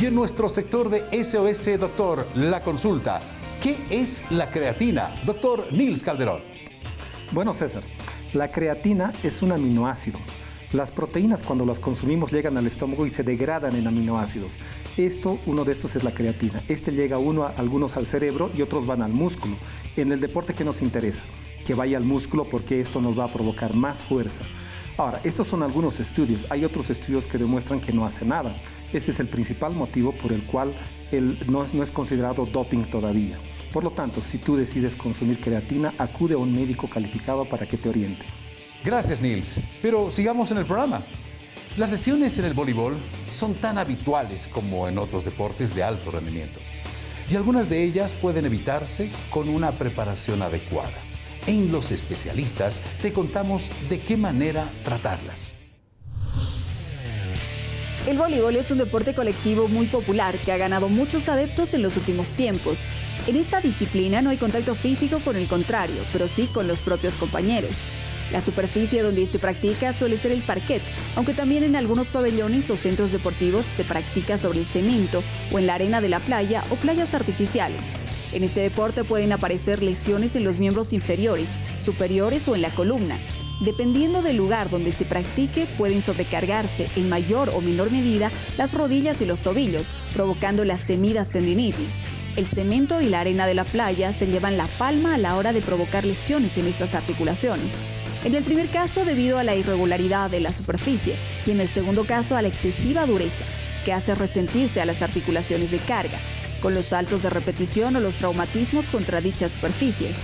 Y en nuestro sector de SOS Doctor, la consulta. ¿Qué es la creatina? Doctor Nils Calderón. Bueno, César, la creatina es un aminoácido. Las proteínas, cuando las consumimos, llegan al estómago y se degradan en aminoácidos. Uno de estos es la creatina. Llega algunos al cerebro y otros van al músculo. En el deporte que nos interesa, que vaya al músculo porque esto nos va a provocar más fuerza. Ahora, estos son algunos estudios. Hay otros estudios que demuestran que no hace nada. Ese es el principal motivo por el cual no es considerado doping todavía. Por lo tanto, si tú decides consumir creatina, acude a un médico calificado para que te oriente. Gracias, Nils. Pero sigamos en el programa. Las lesiones en el voleibol son tan habituales como en otros deportes de alto rendimiento. Y algunas de ellas pueden evitarse con una preparación adecuada. En Los Especialistas te contamos de qué manera tratarlas. El voleibol es un deporte colectivo muy popular que ha ganado muchos adeptos en los últimos tiempos. En esta disciplina no hay contacto físico con el contrario, pero sí con los propios compañeros. La superficie donde se practica suele ser el parquet, aunque también en algunos pabellones o centros deportivos se practica sobre el cemento o en la arena de la playa o playas artificiales. En este deporte pueden aparecer lesiones en los miembros inferiores, superiores o en la columna. Dependiendo del lugar donde se practique, pueden sobrecargarse en mayor o menor medida las rodillas y los tobillos, provocando las temidas tendinitis. El cemento y la arena de la playa se llevan la palma a la hora de provocar lesiones en estas articulaciones. En el primer caso, debido a la irregularidad de la superficie, y en el segundo caso, a la excesiva dureza, que hace resentirse a las articulaciones de carga, con los saltos de repetición o los traumatismos contra dichas superficies.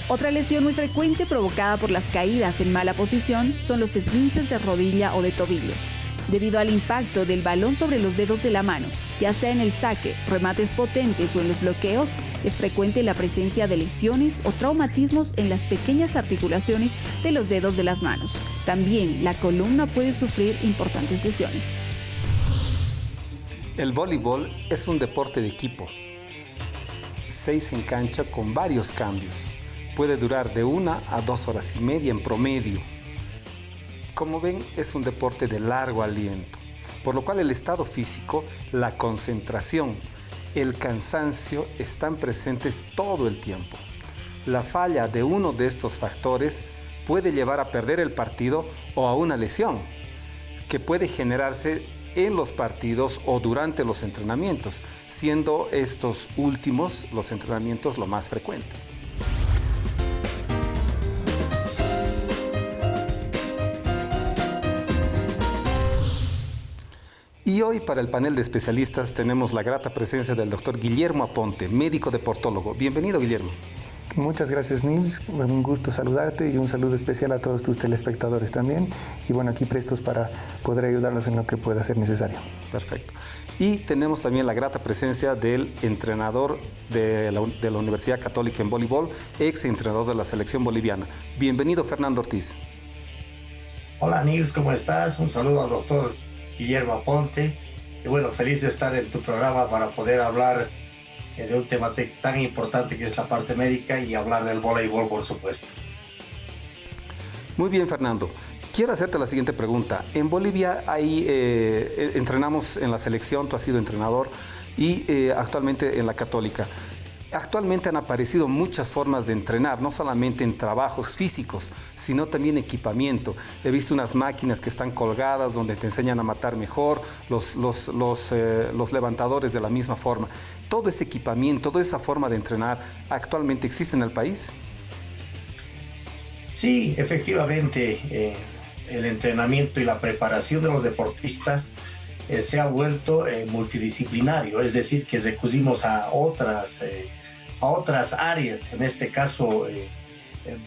Otra lesión muy frecuente provocada por las caídas en mala posición son los esguinces de rodilla o de tobillo. Debido al impacto del balón sobre los dedos de la mano, ya sea en el saque, remates potentes o en los bloqueos, es frecuente la presencia de lesiones o traumatismos en las pequeñas articulaciones de los dedos de las manos. También la columna puede sufrir importantes lesiones. El voleibol es un deporte de equipo. 6 en cancha con varios cambios. Puede durar de 1 a 2 horas y media en promedio. Como ven, es un deporte de largo aliento, por lo cual el estado físico, la concentración, el cansancio están presentes todo el tiempo. La falla de uno de estos factores puede llevar a perder el partido o a una lesión, que puede generarse en los partidos o durante los entrenamientos, siendo estos últimos, los entrenamientos, lo más frecuente. Y hoy para el panel de especialistas tenemos la grata presencia del doctor Guillermo Aponte, médico deportólogo. Bienvenido, Guillermo. Muchas gracias, Nils. Un gusto saludarte y un saludo especial a todos tus telespectadores también. Y bueno, aquí prestos para poder ayudarlos en lo que pueda ser necesario. Perfecto. Y tenemos también la grata presencia del entrenador de la Universidad Católica en voleibol, ex entrenador de la selección boliviana. Bienvenido, Fernando Ortiz. Hola, Nils, ¿cómo estás? Un saludo al doctor Guillermo Aponte. Y bueno, feliz de estar en tu programa para poder hablar de un tema tan importante que es la parte médica y hablar del voleibol, por supuesto. Muy bien, Fernando. Quiero hacerte la siguiente pregunta. En Bolivia entrenamos en la selección, tú has sido entrenador, y actualmente en la Católica. Actualmente han aparecido muchas formas de entrenar, no solamente en trabajos físicos, sino también equipamiento. He visto unas máquinas que están colgadas donde te enseñan a matar mejor, los levantadores de la misma forma. Todo ese equipamiento, toda esa forma de entrenar, ¿actualmente existe en el país? Sí, efectivamente, el entrenamiento y la preparación de los deportistas se ha vuelto multidisciplinario, es decir, que recurrimos a otras áreas, en este caso,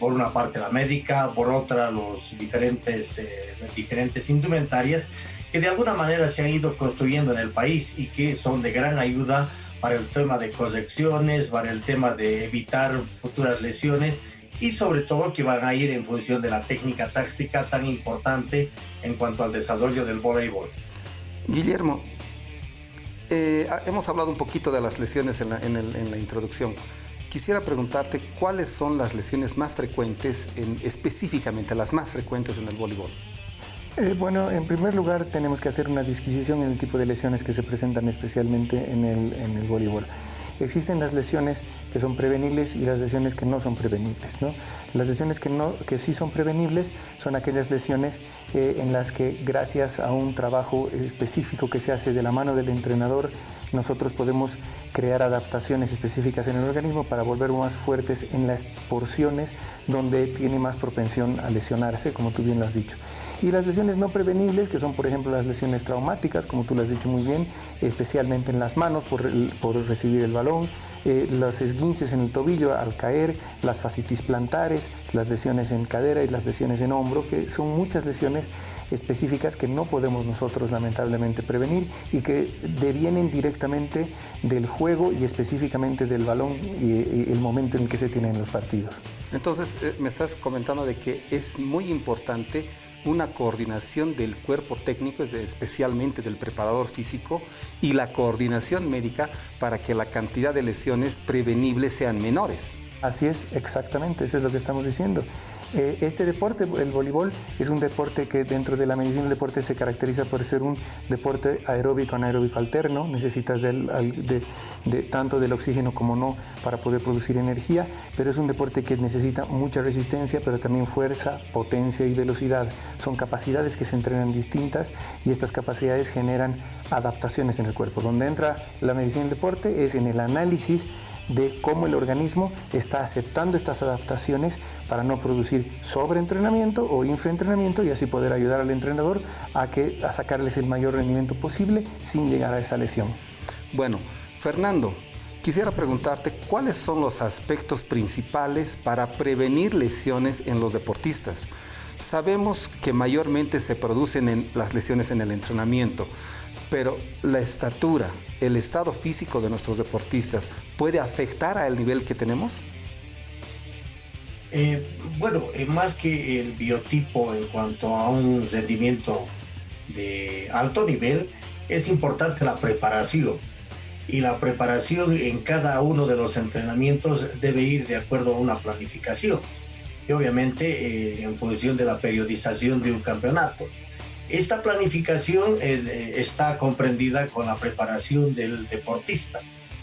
por una parte la médica, por otra las diferentes indumentarias que de alguna manera se han ido construyendo en el país y que son de gran ayuda para el tema de correcciones, para el tema de evitar futuras lesiones y sobre todo que van a ir en función de la técnica táctica tan importante en cuanto al desarrollo del voleibol. Guillermo, hemos hablado un poquito de las lesiones en la introducción. Quisiera preguntarte cuáles son las lesiones más frecuentes, específicamente las más frecuentes en el voleibol. Bueno, en primer lugar tenemos que hacer una disquisición en el tipo de lesiones que se presentan especialmente en el voleibol. Existen las lesiones que son prevenibles y las lesiones que no son prevenibles, ¿no? Las lesiones que sí son prevenibles son aquellas lesiones en las que, gracias a un trabajo específico que se hace de la mano del entrenador, nosotros podemos crear adaptaciones específicas en el organismo para volver más fuertes en las porciones donde tiene más propensión a lesionarse, como tú bien lo has dicho. Y las lesiones no prevenibles, que son por ejemplo las lesiones traumáticas, como tú lo has dicho muy bien, especialmente en las manos por recibir el balón, los esguinces en el tobillo al caer, las fascitis plantares, las lesiones en cadera y las lesiones en hombro, que son muchas lesiones específicas que no podemos nosotros lamentablemente prevenir y que devienen directamente del juego y específicamente del balón y el momento en el que se tienen los partidos. Entonces, me estás comentando de que es muy importante una coordinación del cuerpo técnico, especialmente del preparador físico, y la coordinación médica para que la cantidad de lesiones prevenibles sean menores. Así es, exactamente, eso es lo que estamos diciendo. Este deporte, el voleibol, es un deporte que dentro de la medicina del deporte se caracteriza por ser un deporte aeróbico, anaeróbico alterno. Necesitas tanto del oxígeno como no para poder producir energía, pero es un deporte que necesita mucha resistencia, pero también fuerza, potencia y velocidad. Son capacidades que se entrenan distintas y estas capacidades generan adaptaciones en el cuerpo. Donde entra la medicina del deporte es en el análisis de cómo el organismo está aceptando estas adaptaciones para no producir sobreentrenamiento o infraentrenamiento y así poder ayudar al entrenador a sacarles el mayor rendimiento posible sin llegar a esa lesión. Bueno, Fernando, quisiera preguntarte cuáles son los aspectos principales para prevenir lesiones en los deportistas. Sabemos que mayormente se producen las lesiones en el entrenamiento, pero la estatura, el estado físico de nuestros deportistas, ¿puede afectar al nivel que tenemos? Más que el biotipo en cuanto a un rendimiento de alto nivel, es importante la preparación. Y la preparación en cada uno de los entrenamientos debe ir de acuerdo a una planificación. Y obviamente en función de la periodización de un campeonato. Esta planificación está comprendida con la preparación del deportista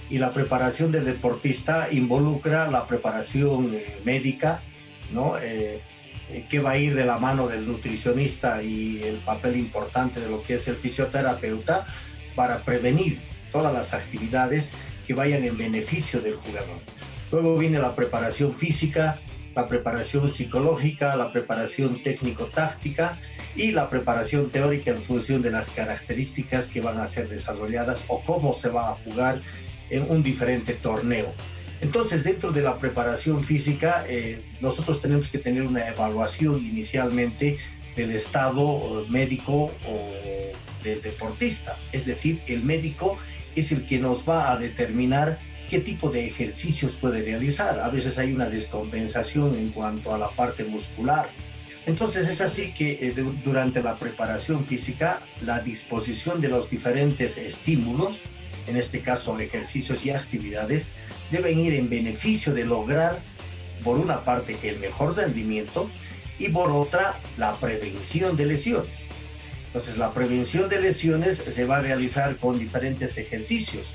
y la preparación del deportista involucra la preparación médica, ¿no? Que va a ir de la mano del nutricionista y el papel importante de lo que es el fisioterapeuta para prevenir todas las actividades que vayan en beneficio del jugador. Luego viene la preparación física, la preparación psicológica, la preparación técnico-táctica y la preparación teórica en función de las características que van a ser desarrolladas o cómo se va a jugar en un diferente torneo. Entonces, dentro de la preparación física, nosotros tenemos que tener una evaluación inicialmente del estado médico o del deportista. Es decir, el médico es el que nos va a determinar qué tipo de ejercicios puede realizar. A veces hay una descompensación en cuanto a la parte muscular. Entonces es así que durante la preparación física, la disposición de los diferentes estímulos, en este caso ejercicios y actividades, deben ir en beneficio de lograr, por una parte, el mejor rendimiento y por otra, la prevención de lesiones. Entonces la prevención de lesiones se va a realizar con diferentes ejercicios.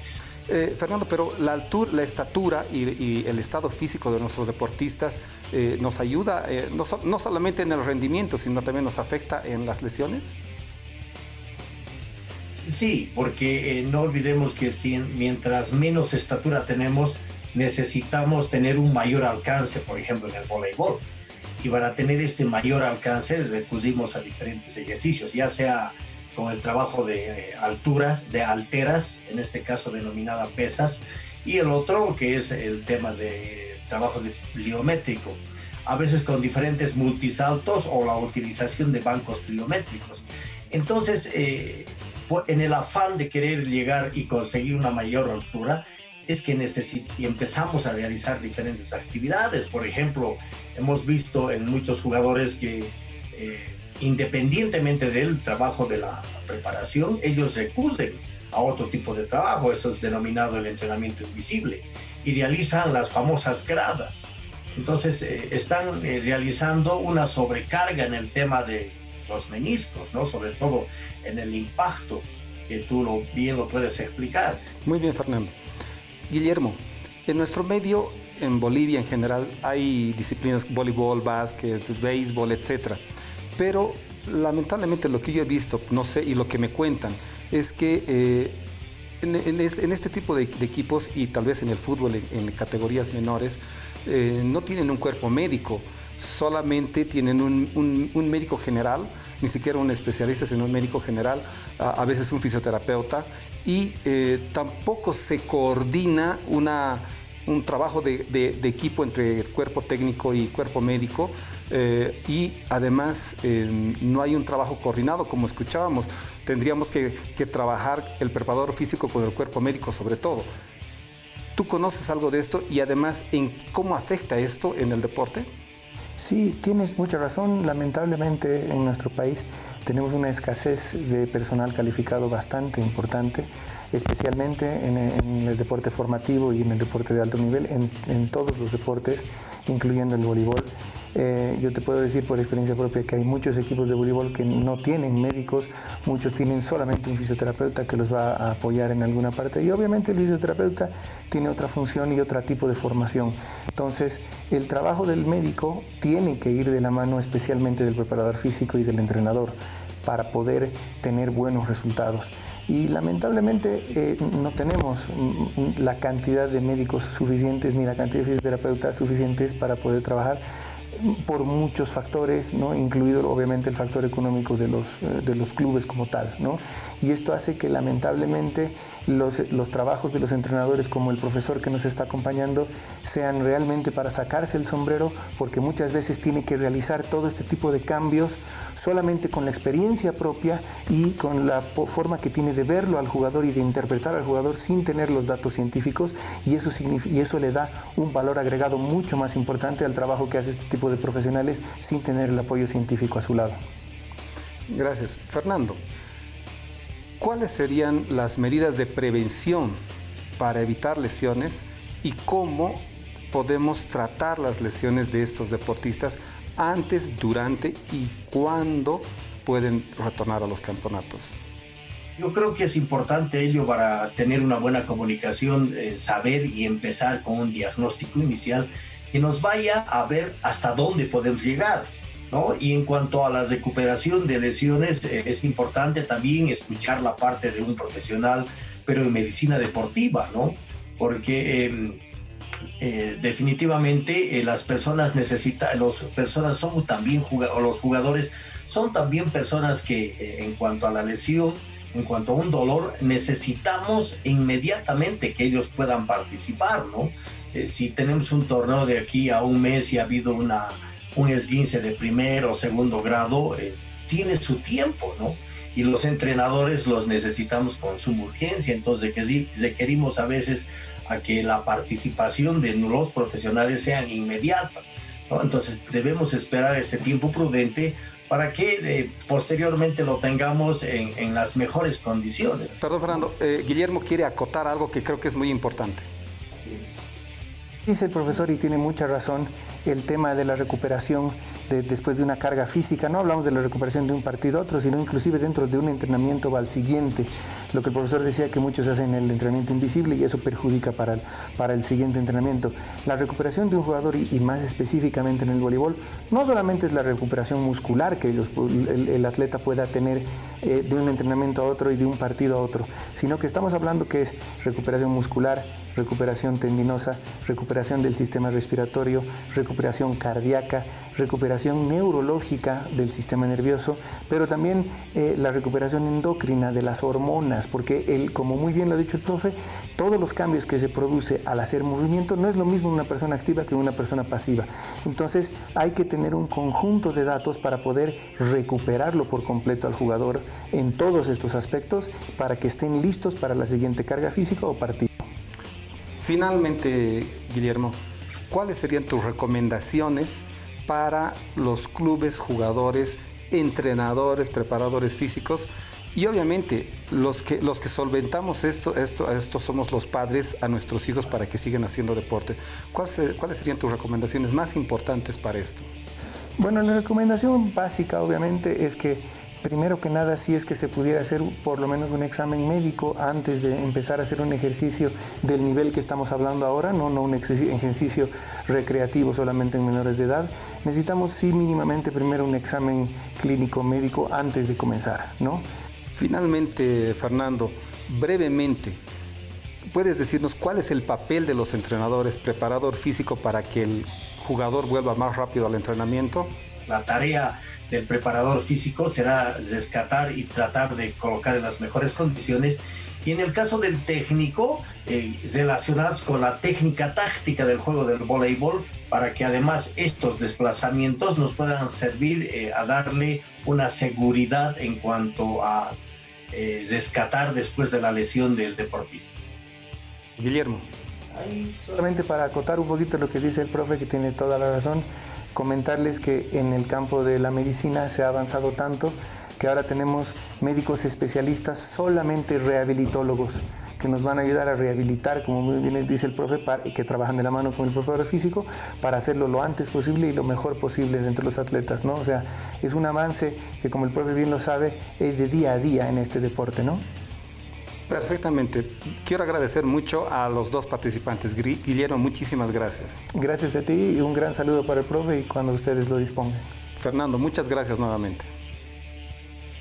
Fernando, pero la estatura y el estado físico de nuestros deportistas nos ayuda no solamente en el rendimiento, sino también nos afecta en las lesiones. Sí, porque no olvidemos que mientras menos estatura tenemos, necesitamos tener un mayor alcance, por ejemplo, en el voleibol. Y para tener este mayor alcance recurrimos a diferentes ejercicios, ya sea con el trabajo de alturas, de alteras, en este caso denominada pesas, y el otro que es el tema de trabajo pliométrico, a veces con diferentes multisaltos o la utilización de bancos pliométricos. Entonces, en el afán de querer llegar y conseguir una mayor altura, es que empezamos a realizar diferentes actividades. Por ejemplo, hemos visto en muchos jugadores que independientemente del trabajo de la preparación, ellos recurren a otro tipo de trabajo, eso es denominado el entrenamiento invisible, y realizan las famosas gradas. Entonces están realizando una sobrecarga en el tema de los meniscos, ¿no? Sobre todo en el impacto, que tú bien lo puedes explicar. Muy bien, Fernando. Guillermo, en nuestro medio, en Bolivia en general, hay disciplinas voleibol, básquet, béisbol, etc. Pero lamentablemente lo que yo he visto, no sé, y lo que me cuentan, es que en este tipo de equipos y tal vez en el fútbol en categorías menores, no tienen un cuerpo médico, solamente tienen un médico general, ni siquiera un especialista, sino un médico general, a veces un fisioterapeuta, y tampoco se coordina un trabajo de equipo entre cuerpo técnico y cuerpo médico, y además no hay un trabajo coordinado, como escuchábamos. Tendríamos que trabajar el preparador físico con el cuerpo médico sobre todo. ¿Tú conoces algo de esto y además en cómo afecta esto en el deporte? Sí, tienes mucha razón. Lamentablemente en nuestro país tenemos una escasez de personal calificado bastante importante, especialmente en el deporte formativo y en el deporte de alto nivel, en todos los deportes, incluyendo el voleibol. Yo te puedo decir por experiencia propia que hay muchos equipos de voleibol que no tienen médicos, muchos tienen solamente un fisioterapeuta que los va a apoyar en alguna parte, y obviamente el fisioterapeuta tiene otra función y otro tipo de formación. Entonces, el trabajo del médico tiene que ir de la mano especialmente del preparador físico y del entrenador para poder tener buenos resultados. Y lamentablemente no tenemos la cantidad de médicos suficientes ni la cantidad de fisioterapeutas suficientes para poder trabajar, por muchos factores, ¿no? Incluido obviamente el factor económico de los clubes como tal, ¿no? Y esto hace que lamentablemente los trabajos de los entrenadores, como el profesor que nos está acompañando, sean realmente para sacarse el sombrero, porque muchas veces tiene que realizar todo este tipo de cambios solamente con la experiencia propia y con la forma que tiene de verlo al jugador y de interpretar al jugador sin tener los datos científicos, y eso le da un valor agregado mucho más importante al trabajo que hace este tipo de profesionales sin tener el apoyo científico a su lado. Gracias. Fernando, ¿cuáles serían las medidas de prevención para evitar lesiones y cómo podemos tratar las lesiones de estos deportistas antes, durante y cuándo pueden retornar a los campeonatos? Yo creo que es importante ello para tener una buena comunicación, saber y empezar con un diagnóstico inicial que nos vaya a ver hasta dónde podemos llegar, ¿no? Y en cuanto a la recuperación de lesiones, es importante también escuchar la parte de un profesional, pero en medicina deportiva, ¿no? Porque definitivamente las personas son también los jugadores son también personas que en cuanto a la lesión, en cuanto a un dolor, necesitamos inmediatamente que ellos puedan participar, ¿no? Si tenemos un torneo de aquí a un mes y ha habido un esguince de primer o segundo grado, tiene su tiempo, ¿no? Y los entrenadores los necesitamos con suma urgencia, entonces requerimos a veces a que la participación de los profesionales sean inmediata, ¿no? Entonces debemos esperar ese tiempo prudente para que posteriormente lo tengamos en las mejores condiciones. Perdón, Fernando, Guillermo quiere acotar algo que creo que es muy importante. Dice el profesor, y tiene mucha razón, el tema de la recuperación después de una carga física. No hablamos de la recuperación de un partido a otro, sino inclusive dentro de un entrenamiento va al siguiente. Lo que el profesor decía, que muchos hacen el entrenamiento invisible y eso perjudica para el siguiente entrenamiento. La recuperación de un jugador, y más específicamente en el voleibol, no solamente es la recuperación muscular que el atleta pueda tener de un entrenamiento a otro y de un partido a otro, sino que estamos hablando que es recuperación muscular, recuperación tendinosa, recuperación del sistema respiratorio, recuperación cardíaca, recuperación neurológica del sistema nervioso, pero también la recuperación endocrina de las hormonas, porque como muy bien lo ha dicho el profe, todos los cambios que se produce al hacer movimiento no es lo mismo una persona activa que una persona pasiva. Entonces hay que tener un conjunto de datos para poder recuperarlo por completo al jugador en todos estos aspectos para que estén listos para la siguiente carga física o partido. Finalmente, Guillermo, ¿cuáles serían tus recomendaciones para los clubes, jugadores, entrenadores, preparadores físicos? Y obviamente los que solventamos esto somos los padres a nuestros hijos para que sigan haciendo deporte. ¿Cuáles serían tus recomendaciones más importantes para esto? Bueno, la recomendación básica obviamente es que primero que nada, si es que se pudiera hacer por lo menos un examen médico antes de empezar a hacer un ejercicio del nivel que estamos hablando ahora, no un ejercicio recreativo solamente en menores de edad, necesitamos sí mínimamente primero un examen clínico médico antes de comenzar, ¿no? Finalmente, Fernando, brevemente, ¿puedes decirnos cuál es el papel de los entrenadores, preparador físico, para que el jugador vuelva más rápido al entrenamiento? La tarea del preparador físico será rescatar y tratar de colocar en las mejores condiciones. Y en el caso del técnico, relacionados con la técnica táctica del juego del voleibol, para que además estos desplazamientos nos puedan servir a darle una seguridad en cuanto a rescatar después de la lesión del deportista. Guillermo. Solamente para acotar un poquito lo que dice el profe, que tiene toda la razón, comentarles que en el campo de la medicina se ha avanzado tanto que ahora tenemos médicos especialistas, solamente rehabilitólogos, que nos van a ayudar a rehabilitar, como muy bien dice el profe, que trabajan de la mano con el preparador físico para hacerlo lo antes posible y lo mejor posible dentro de los atletas, ¿no? O sea, es un avance que, como el profe bien lo sabe, es de día a día en este deporte, ¿no? Perfectamente. Quiero agradecer mucho a los dos participantes. Guillermo, muchísimas gracias. Gracias a ti y un gran saludo para el profe y cuando ustedes lo dispongan. Fernando, muchas gracias nuevamente.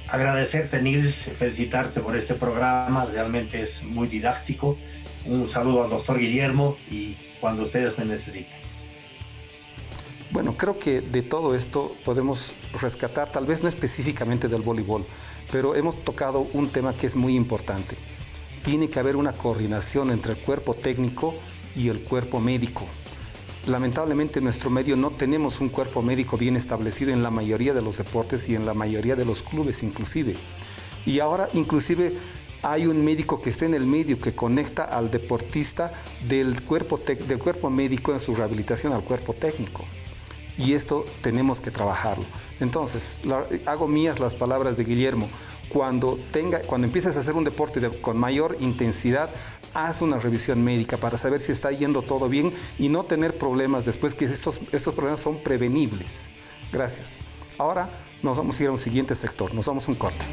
Agradecerte, Nils, felicitarte por este programa, realmente es muy didáctico. Un saludo al doctor Guillermo y cuando ustedes me necesiten. Bueno, creo que de todo esto podemos rescatar, tal vez no específicamente del voleibol, pero hemos tocado un tema que es muy importante. Tiene que haber una coordinación entre el cuerpo técnico y el cuerpo médico. Lamentablemente en nuestro medio no tenemos un cuerpo médico bien establecido en la mayoría de los deportes y en la mayoría de los clubes inclusive. Y ahora inclusive hay un médico que está en el medio que conecta al deportista del cuerpo médico en su rehabilitación al cuerpo técnico. Y esto tenemos que trabajarlo. Entonces, hago mías las palabras de Guillermo. Cuando empieces a hacer un deporte con mayor intensidad, haz una revisión médica para saber si está yendo todo bien y no tener problemas después, que estos problemas son prevenibles. Gracias. Ahora nos vamos a ir a un siguiente sector. Nos vamos a un corte.